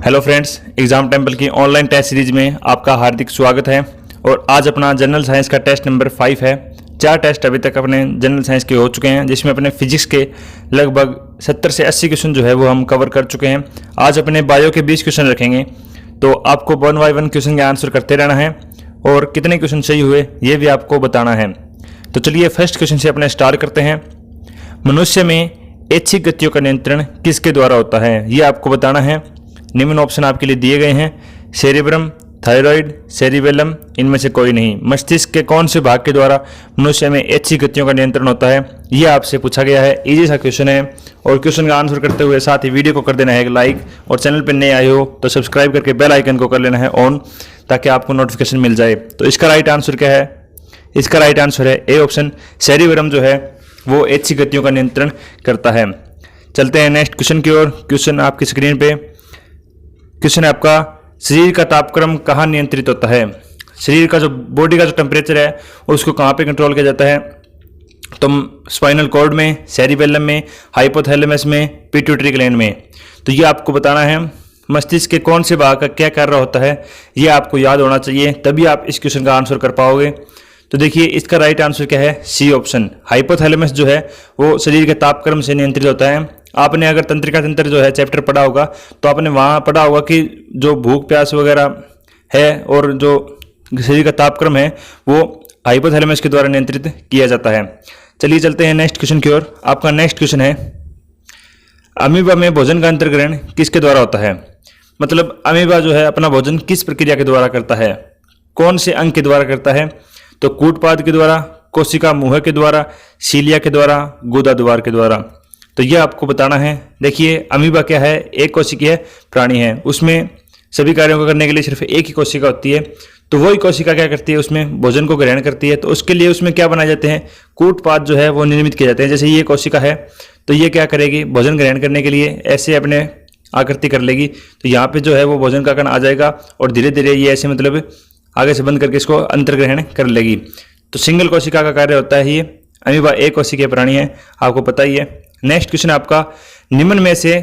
Hello friends, exam temple की online test series में आपका हार्दिक स्वागत है। और आज अपना जनरल साइंस का टेस्ट नंबर 5 है। 4 टेस्ट अभी तक अपने जनरल साइंस के हो चुके हैं, जिसमें अपने फिजिक्स के लगभग 70 से 80 क्वेश्चन जो है वो हम कवर कर चुके हैं। आज अपने बायो के 20 क्वेश्चन रखेंगे, तो आपको 1 बाय 1 क्वेश्चन के आंसर करते रहना है और कितने क्वेश्चन सही हुए ये भी आपको बताना है। तो चलिए फर्स्ट क्वेश्चन से अपने स्टार्ट करते हैं। मनुष्य में ऐच्छिक गतियों का नियंत्रण किसके द्वारा होता है, ये आपको बताना है। निम्न ऑप्शन आपके लिए दिए गए हैं: सेरेब्रम, थायराइड, सेरिबेलम, इनमें से कोई नहीं। मस्तिष्क के कौन से भाग के द्वारा मनुष्य में ऐच्छिक गतियों का नियंत्रण होता है, यह आपसे पूछा गया है। इजी सा क्वेश्चन है और क्वेश्चन का आंसर करते हुए साथ ही वीडियो को कर देना है एक लाइक, और चैनल पर नए आए हो तो सब्सक्राइब करके बेल आइकन को कर लेना है ऑन, ताकि आपको नोटिफिकेशन मिल जाए। तो इसका राइट आंसर क्या है? इसका राइट आंसर है ए ऑप्शन, सेरिबेलम जो है वो ऐच्छिक गतियों का नियंत्रण करता है। चलते हैं नेक्स्ट क्वेश्चन की ओर। क्वेश्चन आपकी स्क्रीन पे क्वेश्चन है आपका, शरीर का तापक्रम कहाँ नियंत्रित होता है? शरीर का जो बॉडी का जो टेम्परेचर है उसको कहाँ पे कंट्रोल किया जाता है? तो स्पाइनल कॉर्ड में, सेरिबेलम में, हाइपोथैलेमस में, पिट्यूटरी ग्लैंड में। तो ये आपको बताना है। मस्तिष्क के कौन से भाग का क्या कार्य होता है ये आपको याद होना चाहिए, तभी आप इस क्वेश्चन का आंसर कर पाओगे। तो देखिए इसका राइट आंसर क्या है? सी ऑप्शन, हाइपोथैलेमस जो है वो शरीर के तापक्रम से नियंत्रित होता है। आपने अगर तंत्रिका तंत्र जो है चैप्टर पढ़ा होगा तो आपने वहाँ पढ़ा होगा कि जो भूख प्यास वगैरह है और जो शरीर का तापक्रम है वो हाइपोथैलेमस के द्वारा नियंत्रित किया जाता है। चलिए चलते हैं नेक्स्ट क्वेश्चन की ओर। आपका नेक्स्ट क्वेश्चन है, अमीबा में भोजन का अंतर्ग्रहण किसके द्वारा होता है? मतलब अमीबा जो है अपना भोजन किस प्रक्रिया के द्वारा करता है, कौन से अंग के द्वारा करता है? तो कूटपाद के द्वारा, कोशिका मुंह के द्वारा, सीलिया के द्वारा, गुदा द्वार के द्वारा। तो यह आपको बताना है। देखिए अमीबा क्या है? एक कोशिकीय प्राणी है, उसमें सभी कार्यों को करने के लिए सिर्फ एक ही कोशिका होती है। तो वही कोशिका क्या करती है? उसमें भोजन को ग्रहण करती है। तो उसके लिए उसमें क्या बनाए जाते हैं? कूटपाद जो है वो निर्मित किए जाते हैं। जैसे ये कोशिका है तो ये क्या करेगी? भोजन ग्रहण करने के लिए ऐसे अपने आकृति कर लेगी, तो यहाँ पे जो है वो भोजन का कण आ जाएगा और धीरे धीरे ये ऐसे मतलब आगे से बंद करके इसको अंतर्ग्रहण कर लेगी। तो सिंगल कोशिका का कार्य होता है ये। अमीबा एक कोशिकीय प्राणी है, आपको पता ही है। नेक्स्ट क्वेश्चन आपका, निम्न में से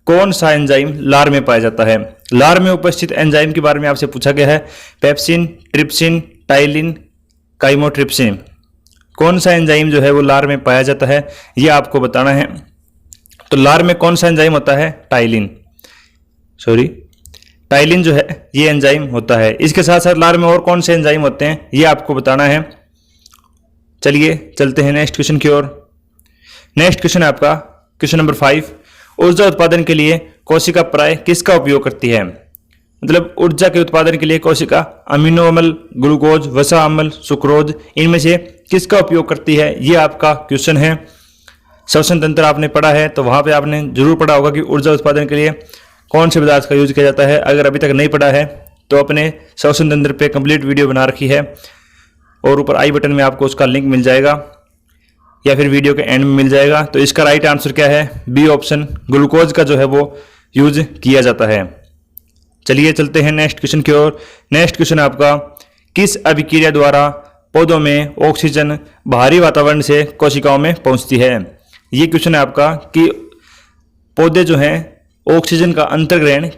कौन सा एंजाइम लार में पाया जाता है? लार में उपस्थित एंजाइम के बारे में आपसे पूछा गया है। Pepsin, trypsin, ptyalin, chymotrypsin. कौन सा एंजाइम जो है वो लार में पाया जाता है ये आपको बताना है। तो लार में कौन सा एंजाइम होता है? टाइलिन जो है ये एंजाइम होता है। इसके साथ साथ लार में और कौन से एंजाइम होते हैं ये आपको बताना है। चलिए चलते हैं नेक्स्ट क्वेश्चन की ओर। नेक्स्ट क्वेश्चन है आपका क्वेश्चन नंबर 5, ऊर्जा उत्पादन के लिए कोशिका प्राय किसका उपयोग करती है? मतलब ऊर्जा के उत्पादन के लिए कोशिका अमीनो अम्ल, ग्लूकोज, वसा अम्ल, सुक्रोज, इनमें से किसका उपयोग करती है ये आपका क्वेश्चन है। श्वसन तंत्र आपने पढ़ा है तो वहां पे आपने जरूर पढ़ा होगा कि ऊर्जा उत्पादन के लिए कौन से पदार्थ का यूज किया जाता है। अगर अभी तक नहीं पढ़ा है तो अपने श्वसन तंत्र पे कंप्लीट वीडियो बना रखी है और ऊपर आई बटन में आपको उसका लिंक मिल जाएगा या फिर वीडियो के एंड में मिल जाएगा। तो इसका राइट आंसर क्या है? बी ऑप्शन, ग्लूकोज का जो है वो यूज किया जाता है। चलिए चलते हैं नेक्स्ट क्वेश्चन की ओर। नेक्स्ट क्वेश्चन आपका, किस अभिक्रिया द्वारा पौधों में ऑक्सीजन बाहरी वातावरण से कोशिकाओं में पहुंचती है? ये क्वेश्चन है आपका कि पौधे जो हैं ऑक्सीजन का अंतर्ग्रहण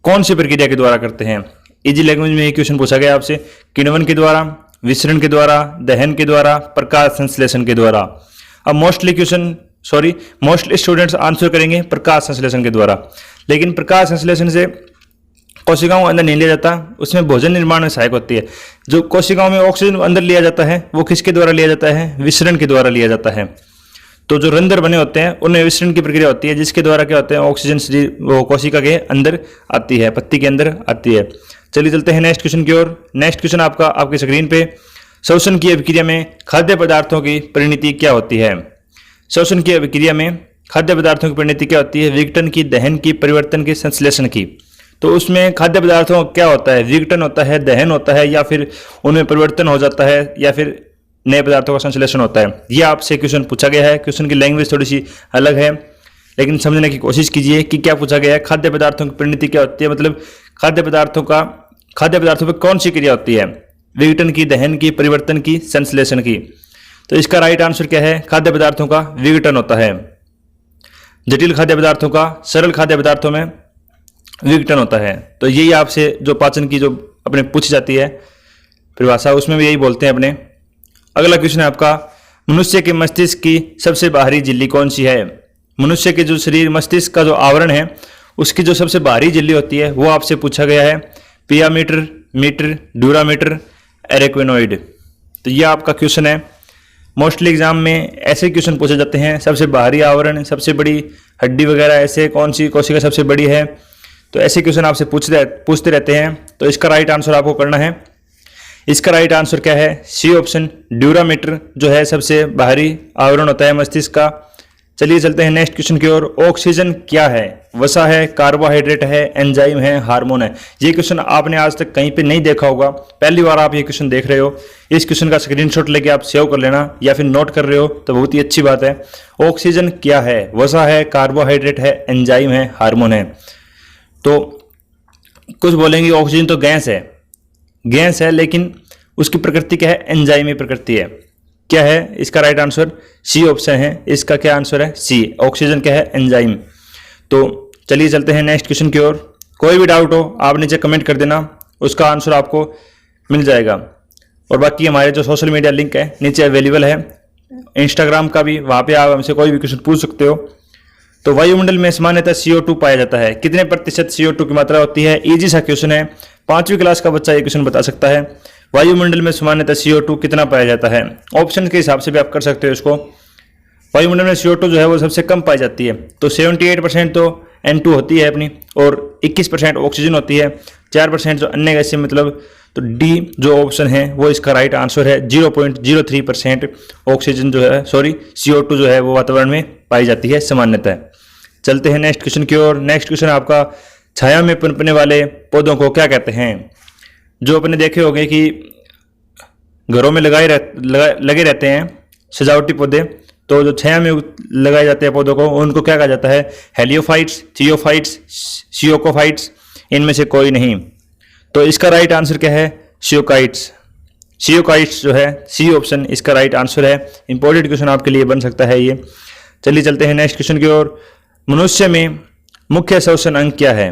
कौन सी प्रक्रिया के द्वारा करते हैं? इजी लैंग्वेज में ये क्वेश्चन पूछा गया आपसे। किण्वन के द्वारा, विसरण के द्वारा, दहन के द्वारा, प्रकाश संश्लेषण के द्वारा। अब मोस्टली स्टूडेंट्स आंसर करेंगे प्रकाश संश्लेषण के द्वारा, लेकिन प्रकाश संश्लेषण से कोशिकाओं अंदर नहीं लिया जाता, उसमें भोजन निर्माण में सहायक होती है। जो कोशिकाओं में ऑक्सीजन अंदर लिया जाता है वो किसके द्वारा लिया जाता है? विसरण के द्वारा लिया जाता है। तो जो रंध्र बने होते हैं उनमें विसरण की प्रक्रिया होती है, जिसके द्वारा क्या होते हैं? ऑक्सीजन शरीर वो कोशिका के अंदर आती है, पत्ती के अंदर आती है। चलिए चलते हैं नेक्स्ट क्वेश्चन की ओर। नेक्स्ट क्वेश्चन आपका आपकी स्क्रीन पे, श्वसन की अभिक्रिया में खाद्य पदार्थों की परिणति क्या होती है? श्वसन की अभिक्रिया में खाद्य पदार्थों की परिणति क्या होती है? विघटन की, दहन की, परिवर्तन की, संश्लेषण की। तो उसमें खाद्य पदार्थों क्या होता है? विघटन होता है, दहन होता है, या फिर उनमें परिवर्तन हो जाता है, या फिर नए पदार्थों का संश्लेषण होता है। यह आपसे क्वेश्चन पूछा गया है। क्वेश्चन की लैंग्वेज थोड़ी सी अलग है, लेकिन समझने की कोशिश कीजिए कि क्या पूछा गया है। खाद्य पदार्थों की परिणति क्या होती है? मतलब खाद्य पदार्थों पर कौन सी क्रिया होती है? विघटन की, दहन की, परिवर्तन की, संश्लेषण की। तो इसका राइट आंसर क्या है? खाद्य पदार्थों का विघटन होता है। जटिल खाद्य पदार्थों का सरल खाद्य पदार्थों में विघटन होता है। तो यही आपसे जो पाचन की जो अपने पूछी जाती है परिभाषा, उसमें भी यही बोलते हैं अपने। अगला क्वेश्चन है आपका, मनुष्य के मस्तिष्क की सबसे बाहरी झिल्ली कौन सी है? मनुष्य के जो शरीर मस्तिष्क का जो आवरण है उसकी जो सबसे बाहरी झिल्ली होती है वो आपसे पूछा गया है। पियामीटर, मीटर, ड्यूरामीटर, एरेक्वेनोइड। तो ये आपका क्वेश्चन है। मोस्टली एग्जाम में ऐसे क्वेश्चन पूछे जाते हैं, सबसे बाहरी आवरण, सबसे बड़ी हड्डी वगैरह, ऐसे कौन सी कोशिका सबसे बड़ी है, तो ऐसे क्वेश्चन आपसे पूछते रहते हैं। तो इसका राइट आंसर आपको करना है। इसका राइट आंसर क्या है? सी ऑप्शन, ड्यूरामीटर जो है सबसे बाहरी आवरण होता है मस्तिष्क का। चलिए चलते हैं नेक्स्ट क्वेश्चन की ओर। ऑक्सीजन क्या है? वसा है, कार्बोहाइड्रेट है, एंजाइम है, हार्मोन है। ये क्वेश्चन आपने आज तक कहीं पे नहीं देखा होगा, पहली बार आप ये क्वेश्चन देख रहे हो। इस क्वेश्चन का स्क्रीनशॉट लेके आप सेव कर लेना, या फिर नोट कर रहे हो तो बहुत ही अच्छी बात है। ऑक्सीजन क्या है? वसा है, कार्बोहाइड्रेट है, एंजाइम है, हार्मोन है। तो कुछ बोलेंगे ऑक्सीजन तो गैस है, लेकिन उसकी प्रकृति क्या है? एंजाइमी प्रकृति है। क्या है इसका राइट आंसर? सी ऑप्शन है। इसका क्या आंसर है? सी। ऑक्सीजन क्या है? एंजाइम। तो चलिए चलते हैं नेक्स्ट क्वेश्चन की ओर। कोई भी डाउट हो आप नीचे कमेंट कर देना, उसका आंसर आपको मिल जाएगा। और बाकी हमारे जो सोशल मीडिया लिंक है नीचे अवेलेबल है, इंस्टाग्राम का भी, वहाँ पे आप हमसे कोई भी क्वेश्चन पूछ सकते हो। तो वायुमंडल में सामान्यतः CO2 पाया जाता है। कितने प्रतिशत CO2 की मात्रा होती है? इजी सा क्वेश्चन है, 5वीं क्लास का बच्चा ये क्वेश्चन बता सकता है। वायुमंडल में सामान्यतः CO2 कितना पाया जाता है? ऑप्शन के हिसाब से भी आप कर सकते हो इसको। वायुमंडल में CO2 जो है वो सबसे कम पाई जाती है। तो 78% तो N2 होती है अपनी, और 21% ऑक्सीजन होती है, 4% जो अन्य गैसें, मतलब तो डी जो ऑप्शन है वो इसका राइट आंसर है। 0.03% ऑक्सीजन जो है, सॉरी, CO2 जो है वो वातावरण में पाई जाती है सामान्यतः। चलते हैं नेक्स्ट क्वेश्चन की ओर। नेक्स्ट क्वेश्चन आपका, छाया में पनपने वाले पौधों को क्या कहते हैं? जो अपने देखे होंगे कि घरों में लगे रहते हैं सजावटी पौधे, तो जो छाया में लगाए जाते हैं पौधों को, उनको क्या कहा जाता है? हेलियोफाइट्स, थियोफाइट्स, सियोकोफाइट्स, इनमें से कोई नहीं। तो इसका राइट आंसर क्या है? सियोकाइट्स। सियोकाइट्स जो है, सी ऑप्शन इसका राइट आंसर है। इंपॉर्टेंट क्वेश्चन आपके लिए बन सकता है ये। चलिए चलते हैं नेक्स्ट क्वेश्चन की ओर। मनुष्य में मुख्य श्वसन अंग क्या है?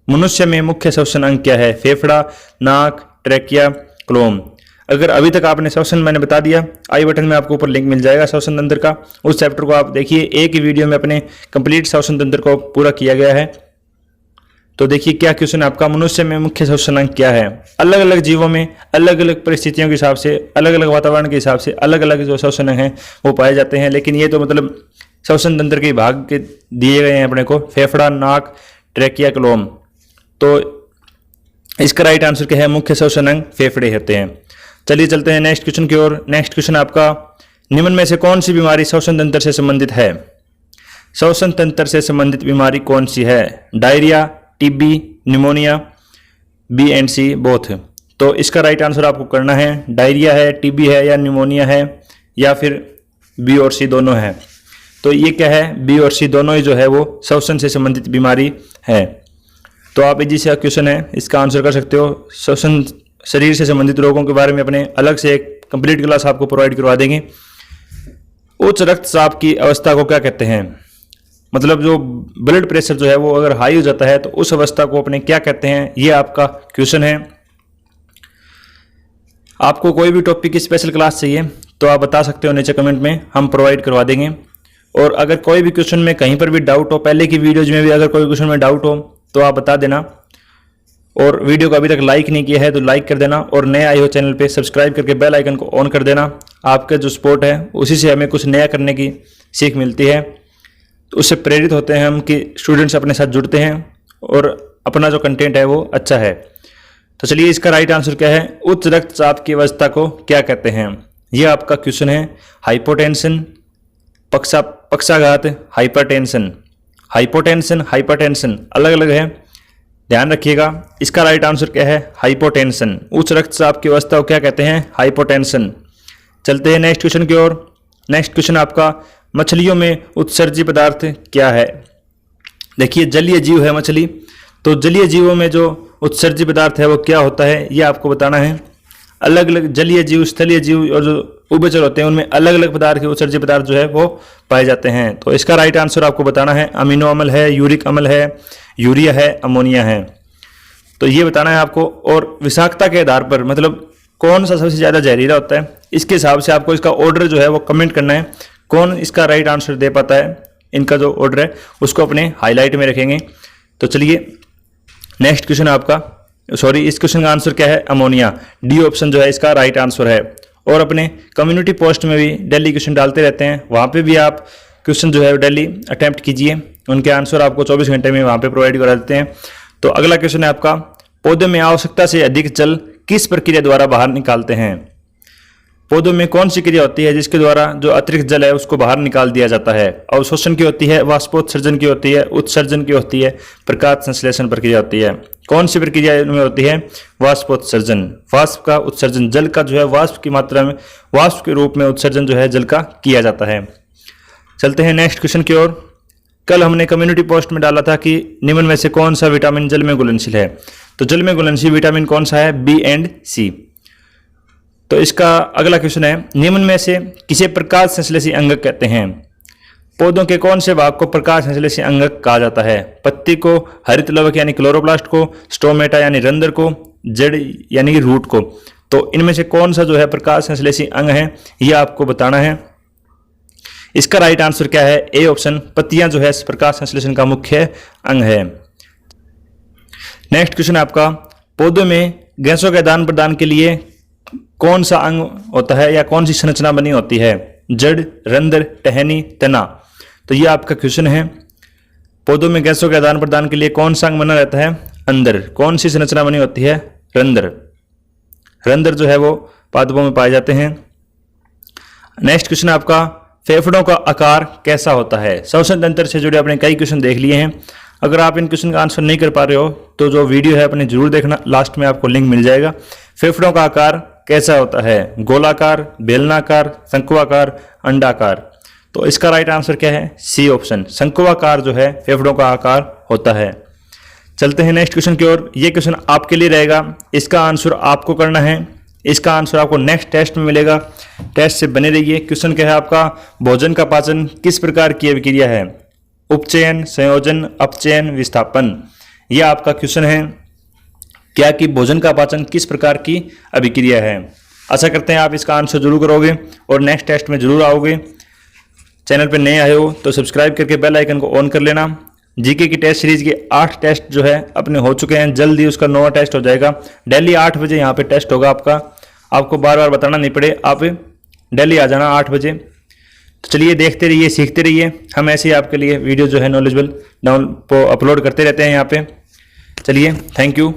मनुष्य में मुख्य श्वसन अंग क्या है? फेफड़ा, नाक, ट्रैकिया, क्लोम। अगर अभी तक आपने श्वसन मैंने बता दिया, आई बटन में आपको ऊपर लिंक मिल जाएगा श्वसन तंत्र का, उस चैप्टर को आप देखिए। एक ही वीडियो में अपने कंप्लीट श्वसन तंत्र को पूरा किया गया है। तो देखिए क्या क्वेश्चन है आपका, मनुष्य में मुख्य श्वसन अंग क्या है? अलग अलग जीवों में अलग अलग परिस्थितियों के हिसाब से, अलग अलग वातावरण के हिसाब से अलग अलग जो श्वसन अंग हैं वो पाए जाते हैं, लेकिन ये तो मतलब श्वसन तंत्र के भाग के दिए गए हैं अपने को, फेफड़ा, नाक, ट्रैकिया, क्लोम। तो इसका राइट आंसर क्या है? मुख्य श्वसन अंग फेफड़े होते हैं। चलिए चलते हैं नेक्स्ट क्वेश्चन की ओर। नेक्स्ट क्वेश्चन आपका, निम्न में से कौन सी बीमारी श्वसन तंत्र से संबंधित है? श्वसन तंत्र से संबंधित बीमारी कौन सी है? Diarrhoea, TB, pneumonia, B and C both. तो इसका राइट आंसर आपको करना है। डायरिया है, टीबी है, या निमोनिया है, या फिर बी और सी दोनों है। तो ये क्या है? बी और सी दोनों ही जो है वो श्वसन से संबंधित बीमारी है। तो आप इजी से क्वेश्चन है, इसका आंसर कर सकते हो। श्वसन शरीर से संबंधित रोगों के बारे में अपने अलग से एक कंप्लीट क्लास आपको प्रोवाइड करवा देंगे। उच्च रक्तचाप की अवस्था को क्या कहते हैं? मतलब जो ब्लड प्रेशर जो है वो अगर हाई हो जाता है तो उस अवस्था को अपने क्या कहते हैं? ये आपका क्वेश्चन है। आपको कोई भी टॉपिक की स्पेशल क्लास चाहिए तो आप बता सकते हो नीचे कमेंट में, हम प्रोवाइड करवा देंगे। और अगर कोई भी क्वेश्चन में कहीं पर भी डाउट हो, पहले की वीडियोज में भी अगर कोई क्वेश्चन में डाउट हो तो आप बता देना। और वीडियो को अभी तक लाइक नहीं किया है तो लाइक कर देना, और नए आए हो चैनल पे सब्सक्राइब करके बेल आइकन को ऑन कर देना। आपका जो सपोर्ट है उसी से हमें कुछ नया करने की सीख मिलती है, तो उससे प्रेरित होते हैं हम कि स्टूडेंट्स अपने साथ जुड़ते हैं और अपना जो कंटेंट है वो अच्छा है। तो चलिए इसका राइट आंसर क्या है? उच्च रक्तचाप की अवस्था को क्या कहते हैं? यह आपका क्वेश्चन है। हाइपोटेंशन, पक्षाघात, हाइपरटेंशन। हाइपोटेंशन, हाइपरटेंशन अलग अलग है, ध्यान रखिएगा। इसका राइट आंसर क्या है? हाइपोटेंशन। उच्च रक्तचाप की अवस्था को क्या कहते हैं? हाइपोटेंशन। चलते हैं नेक्स्ट क्वेश्चन की ओर। नेक्स्ट क्वेश्चन आपका, मछलियों में उत्सर्जी पदार्थ क्या है? देखिए जलीय जीव है मछली, तो जलीय जीवों में जो उत्सर्जी पदार्थ है वो क्या होता है ये आपको बताना है। अलग अलग जलीय जीव, स्थलीय जीव और जो उभयचर होते हैं उनमें अलग अलग प्रकार के उत्सर्ज्य पदार्थ जो है वो पाए जाते हैं। तो इसका राइट आंसर आपको बताना है अमीनो अम्ल है, यूरिक अम्ल है, यूरिया है, अमोनिया है। तो ये बताना है आपको। और विषाक्तता के आधार पर मतलब कौन सा सबसे ज़्यादा जहरीला होता है, इसके हिसाब से आपको इसका ऑर्डर जो है वो कमेंट करना है। कौन इसका राइट आंसर दे पाता है, इनका जो ऑर्डर है उसको अपने हाईलाइट में रखेंगे। तो चलिए नेक्स्ट क्वेश्चन आपका, सॉरी इस क्वेश्चन का आंसर क्या है, अमोनिया। डी ऑप्शन जो है इसका राइट आंसर है। और अपने कम्युनिटी पोस्ट में भी डेली क्वेश्चन डालते रहते हैं, वहाँ पे भी आप क्वेश्चन जो है डेली अटेम्प्ट कीजिए, उनके आंसर आपको 24 घंटे में वहाँ पे प्रोवाइड करा देते हैं। तो अगला क्वेश्चन है आपका, पौधे में आवश्यकता से अधिक जल किस प्रक्रिया द्वारा बाहर निकालते हैं। पौधों में कौन सी क्रिया होती है जिसके द्वारा जो अतिरिक्त जल है उसको बाहर निकाल दिया जाता है। अवशोषण की होती है, वाष्पोत्सर्जन की होती है, उत्सर्जन की होती है, प्रकाश संश्लेषण प्रक्रिया होती है। कौन सी प्रक्रिया इनमें होती है, वाष्पोत्सर्जन। वाष्प का उत्सर्जन, जल का जो है वाष्प की मात्रा में, वाष्प के रूप में उत्सर्जन जो है जल का किया जाता है। चलते हैं नेक्स्ट क्वेश्चन की ओर। कल हमने कम्युनिटी पोस्ट में डाला था कि निम्न में से कौन सा विटामिन जल में घुलनशील है। तो जल में घुलनशील विटामिन कौन सा है, बी एंड सी। तो इसका अगला क्वेश्चन है, निम्न में से किसे प्रकाश संश्लेषी अंगक कहते हैं। पौधों के कौन से भाग को प्रकाश संश्लेषी अंगक कहा जाता है। पत्ती को, हरित लवक यानी क्लोरोप्लास्ट को, स्टोमेटा यानी रंध्र को, जड़ यानी रूट को। तो इनमें से कौन सा जो है प्रकाश संश्लेषी अंग है, यह आपको बताना है। इसका राइट आंसर क्या है, ए ऑप्शन, पत्तियां जो है प्रकाश संश्लेषण का मुख्य अंग है। नेक्स्ट क्वेश्चन आपका, पौधों में गैसों के आदान प्रदान के लिए कौन सा अंग होता है या कौन सी संरचना बनी होती है। जड़, रंध्र, टहनी, तना। तो ये आपका क्वेश्चन है। पौधों में गैसों के आदान प्रदान के लिए कौन सा अंग बना रहता है, अंदर। कौन सी संरचना बनी होती है, रंध्र। रंध्र जो है वो पादपों में पाए जाते हैं। नेक्स्ट क्वेश्चन आपका, फेफड़ों का आकार कैसा होता है। श्वसन तंत्र से जुड़े अपने कई क्वेश्चन देख लिए हैं। अगर आप इन क्वेश्चन का आंसर नहीं कर पा रहे हो तो जो वीडियो है अपने जरूर देखना, लास्ट में आपको लिंक मिल जाएगा। फेफड़ों का आकार कैसा होता है, गोलाकार, बेलनाकार, शंकुआकार, अंडाकार। तो इसका राइट आंसर क्या है, सी ऑप्शन, शंकुआकार जो है फेफड़ों का आकार होता है। चलते हैं नेक्स्ट क्वेश्चन की ओर। ये क्वेश्चन आपके लिए रहेगा, इसका आंसर आपको करना है। इसका आंसर आपको नेक्स्ट टेस्ट में मिलेगा, टेस्ट से बने रहिए। क्वेश्चन क्या है आपका, भोजन का पाचन किस प्रकार की अभिक्रिया है। उपचयन, संयोजन, अपचयन, विस्थापन। यह आपका क्वेश्चन है, क्या कि भोजन का पाचन किस प्रकार की अभिक्रिया है। आशा करते हैं आप इसका आंसर जरूर करोगे और नेक्स्ट टेस्ट में जरूर आओगे। चैनल पर नए आए हो तो सब्सक्राइब करके बेल आइकन को ऑन कर लेना। जीके की टेस्ट सीरीज के 8 टेस्ट जो है अपने हो चुके हैं, जल्दी उसका 9वां टेस्ट हो जाएगा। डेली 8 बजे यहाँ पे टेस्ट होगा आपका, आपको बार बार बताना नहीं पड़े, आप डेली आ जाना 8 बजे। तो चलिए देखते रहिए, सीखते रहिए। हम ऐसे ही आपके लिए वीडियो जो है नॉलेजेबल अपलोड करते रहते हैं यहाँ पे। चलिए, थैंक यू।